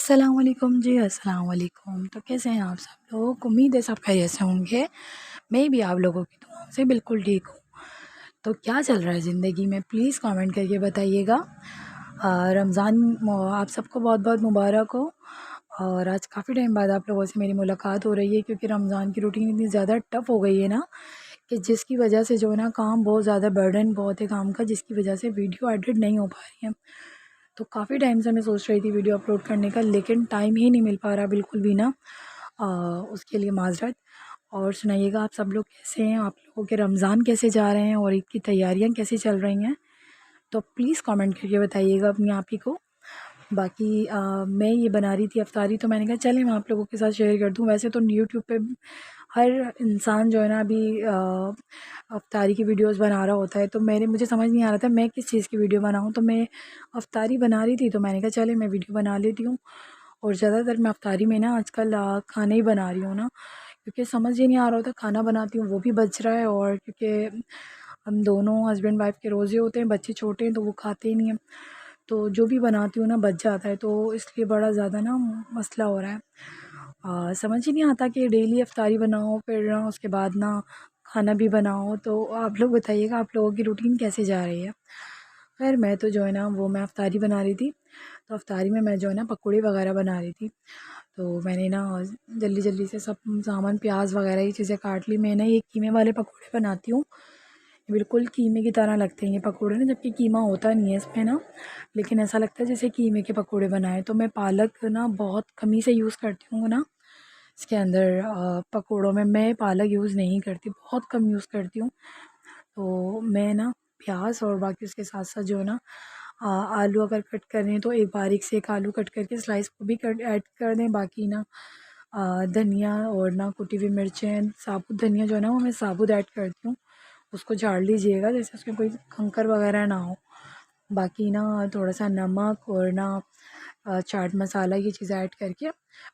अस्सलाम वालेकुम जी, अस्सलाम वालेकुम। तो कैसे हैं आप सब लोग? उम्मीद है सब खैरियत से होंगे। मैं भी आप लोगों की दुआओं से बिल्कुल ठीक हूँ। तो क्या चल रहा है ज़िंदगी में, प्लीज़ कमेंट करके बताइएगा। रमज़ान आप सबको बहुत बहुत मुबारक हो। और आज काफ़ी टाइम बाद आप लोगों से मेरी मुलाकात हो रही है, क्योंकि रमज़ान की रूटीन इतनी ज़्यादा टफ़ हो गई है ना, कि जिसकी वजह से जो है ना, काम बहुत ज़्यादा बर्डन बहुत है काम का, जिसकी वजह से वीडियो एडिट नहीं हो पा रही है। तो काफ़ी टाइम से मैं सोच रही थी वीडियो अपलोड करने का, लेकिन टाइम ही नहीं मिल पा रहा बिल्कुल भी ना। उसके लिए माज़रत। और सुनाइएगा, आप सब लोग कैसे हैं? आप लोगों के रमज़ान कैसे जा रहे हैं और ईद की तैयारियां कैसी चल रही हैं? तो प्लीज़ कमेंट करके बताइएगा अपनी आप ही को। बाकी मैं ये बना रही थी अफ्तारी, तो मैंने कहा चले मैं आप लोगों के साथ शेयर कर दूं। वैसे तो यूट्यूब पे हर इंसान जो है ना अभी अफ्तारी की वीडियोस बना रहा होता है, तो मुझे समझ नहीं आ रहा था मैं किस चीज़ की वीडियो बनाऊं। तो मैं अफ्तारी बना रही थी, तो मैंने कहा चले मैं वीडियो बना लेती हूँ। और ज़्यादातर मैं अफ्तारी में ना आजकल खाना ही बना रही हूँ ना, क्योंकि समझ ही नहीं आ रहा होता खाना बनाती हूँ वो भी बच रहा है, और क्योंकि हम दोनों हस्बैंड वाइफ के रोज़े होते हैं, बच्चे छोटे हैं तो वो खाते ही नहीं हैं। तो जो भी बनाती हूँ ना बच जाता है, तो इसलिए बड़ा ज़्यादा ना मसला हो रहा है। समझ ही नहीं आता कि डेली इफ्तारी बनाओ, फिर ना उसके बाद ना खाना भी बनाओ। तो आप लोग बताइएगा, आप लोगों की रूटीन कैसे जा रही है? खैर मैं तो जो है ना वो मैं इफ्तारी बना रही थी, तो इफ्तारी में मैं जो है ना पकौड़े वगैरह बना रही थी। तो मैंने ना जल्दी जल्दी से सब सामान प्याज वगैरह ये चीज़ें काट ली। मैं ना ये कीमे वाले पकौड़े बनाती हूँ, बिल्कुल कीमे की तरह लगते हैं ये पकोड़े ना, जबकि कीमा होता नहीं है इसमें ना, लेकिन ऐसा लगता है जैसे कीमे के पकोड़े बनाए। तो मैं पालक ना बहुत कमी से यूज़ करती हूँ ना इसके अंदर, पकोड़ों में मैं पालक यूज़ नहीं करती, बहुत कम यूज़ करती हूँ। तो मैं ना प्याज और बाकी उसके साथ साथ जो है ना आलू अगर कट कर रहे हैं तो एक बारीक से एक आलू कट करके स्लाइस को भी कट ऐड कर दें। बाकी ना धनिया और ना कुटी हुई मिर्चें, साबुत धनिया जो है ना वो मैं साबुत ऐड करती हूँ। उसको झाड़ लीजिएगा जैसे उसमें कोई कंकर वगैरह ना हो। बाकी ना थोड़ा सा नमक और ना चाट मसाला ये चीज़ें ऐड करके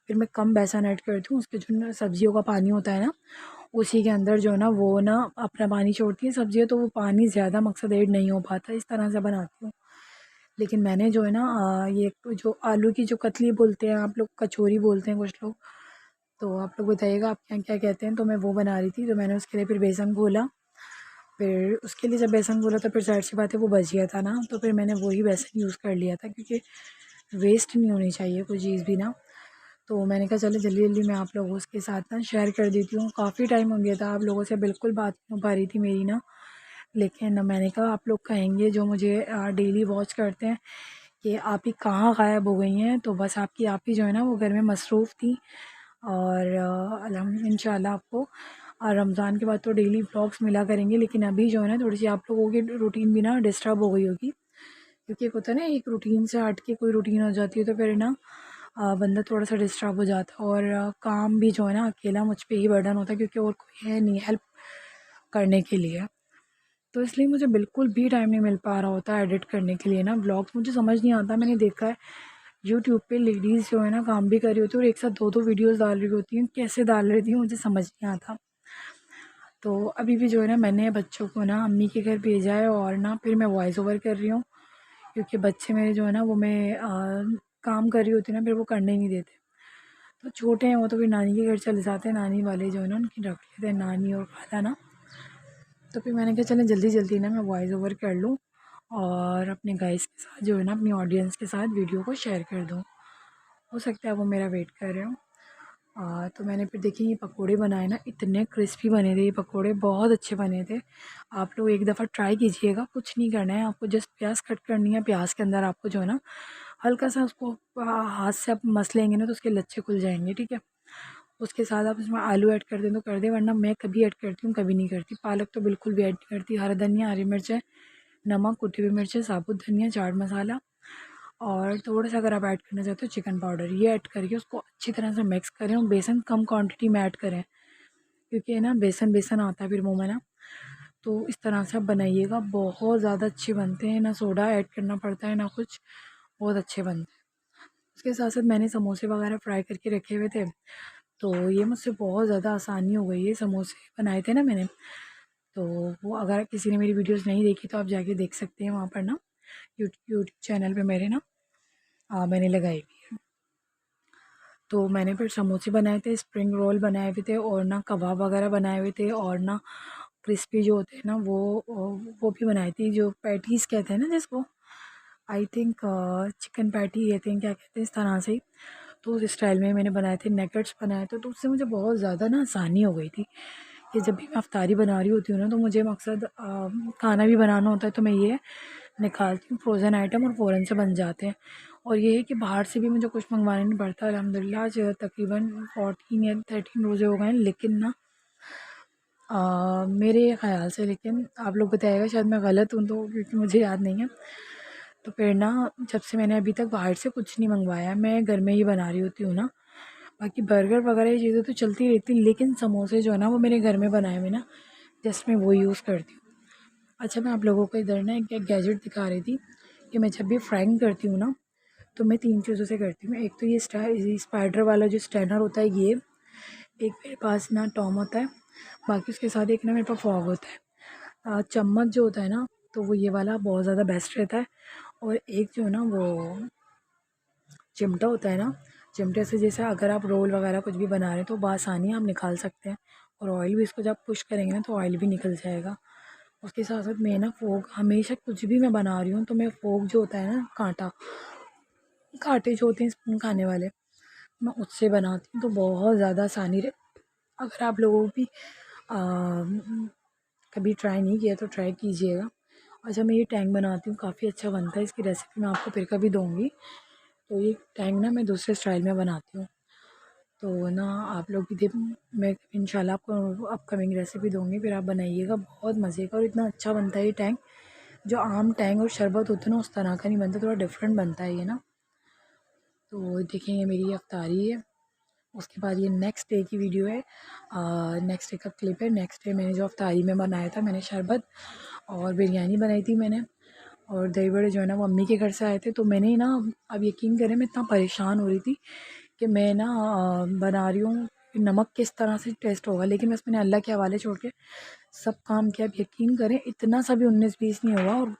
फिर मैं कम बेसन ऐड करती हूँ। उसके जो सब्जियों का पानी होता है ना, उसी के अंदर जो है ना वो ना अपना पानी छोड़ती है सब्जियाँ, तो वो पानी ज़्यादा मकसद ऐड नहीं हो पाता, इस तरह से बनाती हूँ। लेकिन मैंने जो है ना ये जो आलू की जो कतली बोलते हैं आप लोग, कचौरी बोलते हैं कुछ लोग, तो आप लोग बताइएगा आप क्या क्या कहते हैं। तो मैं वो बना रही थी, तो मैंने उसके लिए फिर बेसन घोला। फिर उसके लिए जब बेसन घोला तो फिर ज़ाहिर सी बात है वो बच गया था ना, तो फिर मैंने वही बेसन यूज़ कर लिया था, क्योंकि वेस्ट नहीं होनी चाहिए कोई चीज़ भी ना। तो मैंने कहा चलो जल्दी जल्दी मैं आप लोगों के साथ ना शेयर कर देती हूँ। काफ़ी टाइम हो गया था आप लोगों से बिल्कुल बात नहीं हो पा रही थी मेरी ना, लेकिन मैंने कहा आप लोग कहेंगे जो मुझे डेली वॉच करते हैं कि आप ही कहाँ गायब हो गई हैं। तो बस आपकी आप ही जो है ना वो घर में मसरूफ़ थी। और इंशाल्लाह आपको रमज़ान के बाद तो डेली व्लॉग्स मिला करेंगे, लेकिन अभी जो है ना थोड़ी सी आप लोगों की रूटीन भी ना डिस्टर्ब हो गई होगी, क्योंकि एक होता है ना एक रूटीन से हट के कोई रूटीन हो जाती है, तो फिर ना बंदा थोड़ा सा डिस्टर्ब हो जाता है। और काम भी जो है ना अकेला मुझ पे ही बर्डन होता है, क्योंकि और कोई है नहीं हेल्प करने के लिए। तो इसलिए मुझे बिल्कुल भी टाइम नहीं मिल पा रहा होता एडिट करने के लिए ना ब्लॉग्स। मुझे समझ नहीं आता, मैंने देखा है यूट्यूब पे लेडीज़ जो है ना काम भी कर रही होती है और एक साथ दो दो वीडियोस डाल रही होती हैं, कैसे डाल रही थी मुझे समझ नहीं आता। तो अभी भी जो है ना मैंने बच्चों को ना अम्मी के घर भेजा है, और ना फिर मैं वॉइस ओवर कर रही हूँ, क्योंकि बच्चे मेरे जो है ना वो मैं काम कर रही होती हूँ ना फिर वो करने ही नहीं देते। तो छोटे हैं वो, तो फिर नानी के घर चले जाते हैं, नानी वाले जो है ना उनकी रख लेते हैं, नानी और खाला ना। तो फिर मैंने कहा चलें जल्दी जल्दी ना मैं वॉइस ओवर कर लूँ, और अपने गाइस के साथ जो है ना अपनी ऑडियंस के साथ वीडियो को शेयर कर दूँ। हो सकता है वो मेरा वेट कर रहे हो। तो मैंने फिर देखिए ये पकोड़े बनाए ना, इतने क्रिस्पी बने थे ये पकोड़े, बहुत अच्छे बने थे। आप लोग एक दफ़ा ट्राई कीजिएगा, कुछ नहीं करना है आपको, जस्ट प्याज कट करनी है। प्याज के अंदर आपको जो है ना हल्का सा उसको हाथ से आप मस लेंगे ना तो उसके लच्छे खुल जाएंगे, ठीक है। उसके साथ आप उसमें आलू ऐड कर दें तो कर दें, वरना मैं कभी ऐड करती हूँ कभी नहीं करती। पालक तो बिल्कुल भी ऐड नहीं करती। हरा धनिया, हरी मिर्च, नमक, कुटी हुई मिर्चें, साबुत धनिया, चाट मसाला, और थोड़ा सा अगर आप ऐड करना चाहते हो चिकन पाउडर, ये ऐड करके उसको अच्छी तरह से मिक्स करें। और बेसन कम क्वांटिटी में ऐड करें, क्योंकि ना बेसन बेसन आता है फिर मुँह में ना। तो इस तरह से आप बनाइएगा, बहुत ज़्यादा अच्छे बनते हैं, ना सोडा ऐड करना पड़ता है ना कुछ, बहुत अच्छे बनते हैं। उसके साथ साथ मैंने समोसे वगैरह फ्राई करके रखे हुए थे, तो ये मुझसे बहुत ज़्यादा आसानी हो गई है। समोसे बनाए थे ना मैंने, तो वो अगर किसी ने मेरी वीडियोस नहीं देखी तो आप जाके देख सकते हैं वहाँ पर ना, यूट्यूब चैनल पे मेरे ना मैंने लगाई हुई है। तो मैंने फिर समोसे बनाए थे, स्प्रिंग रोल बनाए हुए थे और ना कबाब वगैरह बनाए हुए थे और ना क्रिस्पी जो होते हैं ना वो भी बनाई थी, जो पैटीज़ कहते हैं ना जिसको, I think chicken patty, I think क्या कहते हैं इस तरह से ही। तो उस स्टाइल में मैंने बनाए थे, नगेट्स बनाए थे। तो उससे मुझे बहुत ज़्यादा ना आसानी हो गई थी कि जब भी मैं अफ्तारी बना रही होती हूँ ना, तो मुझे मकसद खाना भी बनाना होता है, तो मैं ये निकालती हूँ फ्रोज़न आइटम और फ़ौरन से बन जाते हैं। और ये है कि बाहर से भी मुझे कुछ मंगवाना नहीं पड़ता अल्हम्दुलिल्लाह। आज तकरीबन 14 या 13 रोज़े हो गए हैं, लेकिन ना मेरे ख़्याल से, लेकिन आप लोग बताइएगा शायद मैं गलत हूँ, तो क्योंकि मुझे याद नहीं है। तो फिर ना जब से मैंने अभी तक बाहर से कुछ नहीं मंगवाया, मैं घर में ही बना रही होती हूँ ना। बाकी बर्गर वगैरह ये चीज़ें तो चलती रहती हैं, लेकिन समोसे जो है ना वो मेरे घर में बनाए हुए ना, जस्ट मैं वो यूज़ करती हूँ। अच्छा, मैं आप लोगों को इधर ना एक गैजेट दिखा रही थी कि मैं जब भी फ्राइंग करती हूँ ना, तो मैं 3 चीज़ों से करती हूँ। एक तो ये स्पाइडर वाला जो स्टैनर होता है ये, एक मेरे पास ना टॉम होता है, बाकी उसके साथ एक ना मेरे पास फॉग होता है। चम्मच जो होता है ना, तो वो ये वाला बहुत ज़्यादा बेस्ट रहता है। और एक जो है ना वो चिमटा होता है ना, चिमटे से जैसे अगर आप रोल वगैरह कुछ भी बना रहे हैं तो बआसानी आप निकाल सकते हैं। और ऑयल भी इसको जब पुश करेंगे ना तो ऑयल भी निकल जाएगा। उसके साथ साथ मैं ना फोक, हमेशा कुछ भी मैं बना रही हूँ तो मैं फोक जो होता है ना, कांटा, कांटे जो होते हैं स्पून खाने वाले, मैं उससे बनाती हूँ तो बहुत ज़्यादा आसानी रहे। अगर आप लोगों को भी कभी ट्राई नहीं किया तो ट्राई कीजिएगा। अच्छा, मैं ये टैंक बनाती हूँ, काफ़ी अच्छा बनता है, इसकी रेसिपी मैं आपको फिर कभी दूँगी। तो ये टैंक ना मैं दूसरे स्टाइल में बनाती हूँ, तो ना आप लोग भी देख, मैं इंशाल्लाह आपको अपकमिंग रेसिपी दूँगी, फिर आप बनाइएगा, बहुत मज़े का और इतना अच्छा बनता है ये टैंक। जो आम टैंक और शरबत होता है ना उस तरह का नहीं बनता, थोड़ा डिफरेंट बनता है ये ना। तो देखें, ये मेरी अफ्तारी है। उसके बाद ये नेक्स्ट डे की वीडियो है, नेक्स्ट डे का क्लिप है। नेक्स्ट डे मैंने जो अफ्तारी में बनाया था, मैंने शरबत और बिरयानी बनाई थी मैंने, और दही बड़े जो है ना वो अम्मी के घर से आए थे। तो मैंने ना, अब यकीन करें मैं इतना परेशान हो रही थी कि मैं ना बना रही हूँ कि नमक किस तरह से टेस्ट होगा, लेकिन बस मैंने अल्लाह के हवाले छोड़ के सब काम किया। अब यकीन करें इतना सा भी 19-20 नहीं हुआ और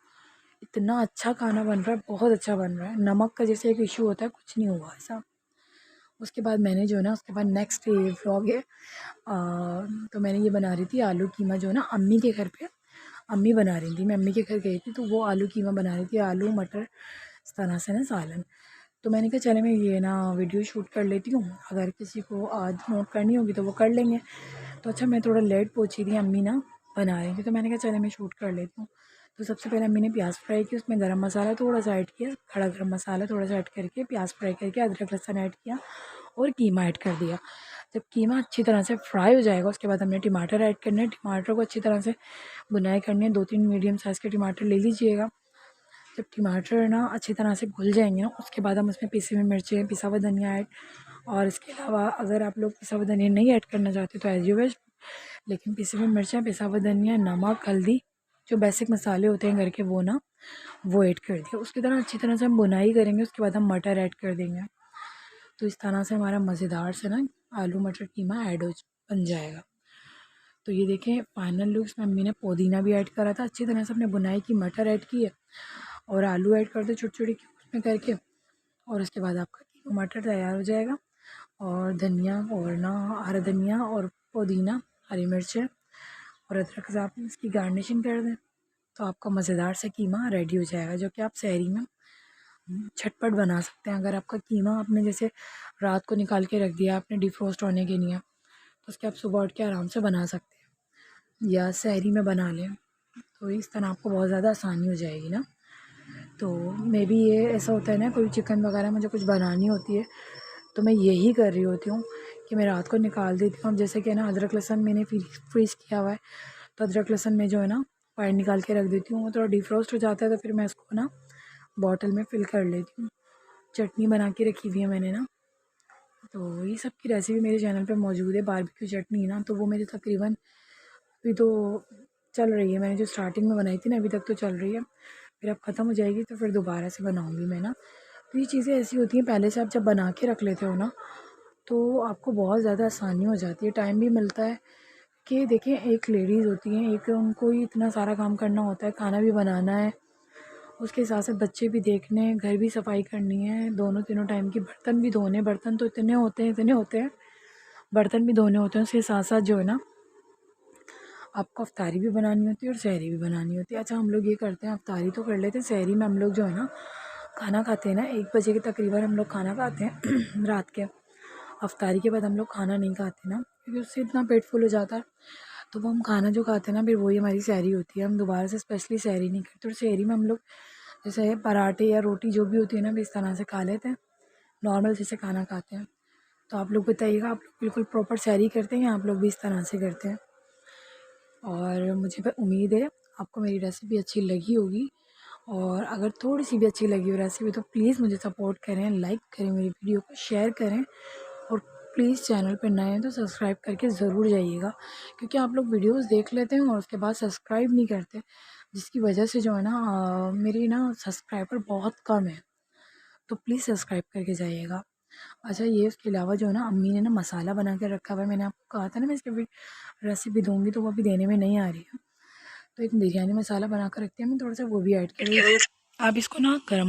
इतना अच्छा खाना बन रहा है, बहुत अच्छा बन रहा है। नमक का जैसे एक इशू होता है, कुछ नहीं हुआ ऐसा। उसके बाद मैंने जो है ना, उसके बाद नेक्स्ट डे व्लॉग है, तो मैंने ये बना रही थी आलू कीमा, जो है ना अम्मी के घर पे अम्मी बना रही थी। मैं अम्मी के घर गई थी तो वो आलू कीमा बना रही थी, आलू मटर इस तरह से ना सालन। तो मैंने कहा चले मैं ये ना वीडियो शूट कर लेती हूँ, अगर किसी को आज नोट करनी होगी तो वो कर लेंगे। तो अच्छा, मैं थोड़ा लेट पहुँची थी, अम्मी ना बना रही थी, तो मैंने कहा चले मैं शूट कर लेती हूँ। तो सबसे पहले अम्मी ने प्याज फ्राई की, उसमें गरम मसाला थोड़ा सा ऐड किया, खड़ा गरम मसाला थोड़ा सा ऐड करके प्याज फ्राई करके अदरक लहसुन ऐड किया और कीमा ऐड कर दिया। जब कीमा अच्छी तरह से फ्राई हो जाएगा उसके बाद हमने टमाटर ऐड करने हैं। टमाटर को अच्छी तरह से भुनाई करनी है, 2-3 मीडियम साइज़ के टमाटर ले लीजिएगा। जब टमाटर ना अच्छी तरह से घुल जाएंगे ना, उसके बाद हम उसमें पिसी हुई मिर्चें, पिसा हुआ धनिया ऐड, और इसके अलावा अगर आप लोग पिसा हुआ धनिया नहीं ऐड करना चाहते तो एज यू विश, लेकिन पिसी हुई मिर्चें, पिसा हुआ धनिया, नमक, हल्दी, जो बेसिक मसाले होते हैं घर के वो ना वो ऐड कर दिया। उसकी तरह अच्छी तरह से हम बुनाई करेंगे, उसके बाद हम मटर ऐड कर देंगे। तो इस तरह से हमारा मज़ेदार से ना आलू मटर कीमा ऐड हो बन जाएगा। तो ये देखें फाइनल लुक, इसमें मम्मी ने पुदीना भी ऐड करा था, अच्छी तरह से अपने बुनाई की, मटर ऐड की है और आलू ऐड कर दो छोटी छोटी उसमें करके, और उसके बाद आपका कीमा मटर तैयार हो जाएगा। और धनिया और ना हरा धनिया और पुदीना, हरी मिर्चें और अदरक से आप इसकी गार्निशिंग कर दें तो आपका मज़ेदार से कीमा रेडी हो जाएगा, जो कि आप सहरी में झटपट बना सकते हैं। अगर आपका कीमा आपने जैसे रात को निकाल के रख दिया आपने डिफ्रोस्ट होने के लिए, तो उसके आप सुबह उठ के आराम से बना सकते हैं या सहरी में बना लें, तो इस तरह आपको बहुत ज़्यादा आसानी हो जाएगी ना। तो मे भी ये ऐसा होता है ना, कोई चिकन वगैरह मुझे कुछ बनानी होती है तो मैं यही कर रही होती हूँ कि मैं रात को निकाल देती हूँ। अब जैसे कि ना अदरक लहसुन मैंने फ्रीज़ किया हुआ है, तो अदरक लहसुन में जो है ना पानी निकाल के रख देती हूँ, वो थोड़ा डिफ्रोस्ट हो जाता है तो फिर मैं इसको ना बॉटल में फ़िल कर लेती हूँ। चटनी बना के रखी हुई है मैंने ना, तो ये सब की रेसिपी मेरे चैनल पे मौजूद है। बारबेक्यू चटनी ना, तो वो मेरी तकरीबन अभी तो चल रही है, मैंने जो स्टार्टिंग में बनाई थी ना अभी तक तो चल रही है, फिर अब ख़त्म हो जाएगी तो फिर दोबारा से बनाऊँगी मैं ना। तो ये चीज़ें ऐसी होती हैं, पहले से आप जब बना के रख लेते हो ना तो आपको बहुत ज़्यादा आसानी हो जाती है, टाइम भी मिलता है। कि देखिए एक लेडीज़ होती हैं, एक उनको ही इतना सारा काम करना होता है, खाना भी बनाना है उसके हिसाब से बच्चे भी देखने, घर भी सफाई करनी है, दोनों तीनों टाइम की, बर्तन भी धोने। बर्तन तो इतने होते हैं, बर्तन भी धोने होते हैं। उसके साथ साथ जो है ना, आपको अफ्तारी भी बनानी होती है और सहरी भी बनानी होती है। अच्छा, हम लोग ये करते हैं, अफ्तारी तो कर लेते हैं, सहरी में हम लोग जो है ना खाना खाते हैं ना 1 बजे के तकरीबन हम लोग खाना खाते हैं रात के। अफ्तारी के बाद हम लोग खाना नहीं खाते ना, क्योंकि उससे इतना पेट फुल हो जाता है। तो वो हम खाना जो खाते हैं ना, फिर वही हमारी सहरी होती है। हम दोबारा से स्पेशली सहरी नहीं करते। और सहरी में हम लोग जैसे पराठे या रोटी जो भी होती है ना, भी इस तरह से खा लेते हैं, नॉर्मल जैसे खाना खाते हैं। तो आप लोग बताइएगा, आप लोग बिल्कुल प्रॉपर सहरी करते हैं या आप लोग भी इस तरह से करते हैं? और मुझे उम्मीद है आपको मेरी रेसिपी अच्छी लगी होगी। और अगर थोड़ी सी भी अच्छी लगी हो रेसिपी तो प्लीज़ मुझे सपोर्ट करें, लाइक करें, मेरी वीडियो को शेयर करें। और प्लीज़ चैनल पर नए हैं तो सब्सक्राइब करके ज़रूर जाइएगा, क्योंकि आप लोग वीडियोस देख लेते हैं और उसके बाद सब्सक्राइब नहीं करते, जिसकी वजह से जो है ना मेरी ना सब्सक्राइबर बहुत कम है। तो प्लीज़ सब्सक्राइब करके जाइएगा। अच्छा, ये उसके अलावा जो है ना, अम्मी ने ना मसाला बना के रखा हुआ है। मैंने आपको कहा था ना मैं इसकी भी रेसिपी दूँगी, तो वो अभी देने में नहीं आ रही है। तो एक बिरयानी मसाला बना कर रखती है, मैं थोड़ा सा वो भी ऐड करूँगी। आप इसको ना गरम